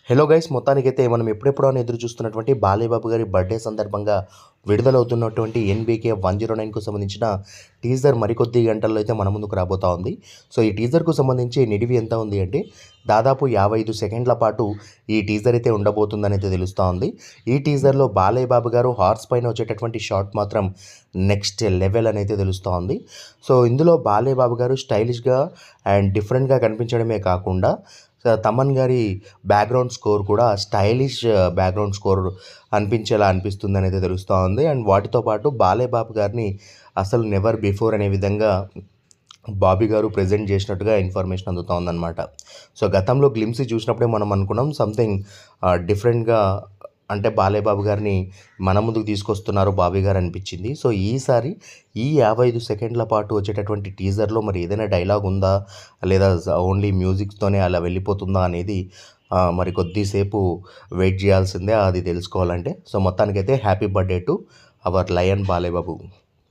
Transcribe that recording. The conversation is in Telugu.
హలో గైస్, మొత్తానికైతే మనం ఎప్పుడెప్పుడో అని ఎదురు చూస్తున్నటువంటి బాలయ్యబాబు గారి బర్త్డే సందర్భంగా విడుదలవుతున్నటువంటి ఎన్బీకే 109కు సంబంధించిన టీజర్ మరికొద్ది గంటల్లో అయితే మన ముందుకు రాబోతా ఉంది. సో ఈ టీజర్కు సంబంధించి నిడివి ఎంత ఉంది అంటే దాదాపు 55 సెకండ్ల పాటు ఈ టీజర్ అయితే ఉండబోతుందని అయితే తెలుస్తూ ఉంది. ఈ టీజర్లో బాలయ్యబాబు గారు హార్స్ పైన వచ్చేటటువంటి షాట్ మాత్రం నెక్స్ట్ లెవెల్ అని అయితే తెలుస్తూ ఉంది. సో ఇందులో బాలయ్యబాబు గారు స్టైలిష్గా అండ్ డిఫరెంట్గా కనిపించడమే కాకుండా తమన్ గారి బ్యాక్గ్రౌండ్ స్కోర్ కూడా స్టైలిష్ బ్యాక్గ్రౌండ్ స్కోర్ అనిపించేలా అనిపిస్తుందని అయితే తెలుస్తూ ఉంది. అండ్ వాటితో పాటు బాలయ్యబాబు గారిని అసలు నెవర్ బిఫోర్ అనే విధంగా బాబీ గారు ప్రజెంట్ చేసినట్టుగా ఇన్ఫర్మేషన్ అందుతూ ఉందన్నమాట. సో గతంలో గ్లిమ్స్ చూసినప్పుడే మనం అనుకున్నాం సంథింగ్ డిఫరెంట్గా, అంటే బాలయ్యబాబు గారిని మన ముందుకు తీసుకొస్తున్నారు బాబీ గారు అనిపించింది. సో ఈసారి ఈ 55 సెకండ్ల పాటు వచ్చేటటువంటి టీజర్లో మరి ఏదైనా డైలాగ్ ఉందా, లేదా ఓన్లీ మ్యూజిక్తోనే అలా వెళ్ళిపోతుందా అనేది మరి కొద్దిసేపు వెయిట్ చేయాల్సిందే అది తెలుసుకోవాలంటే. సో మొత్తానికైతే happy birthday to our lion Balayya Babu.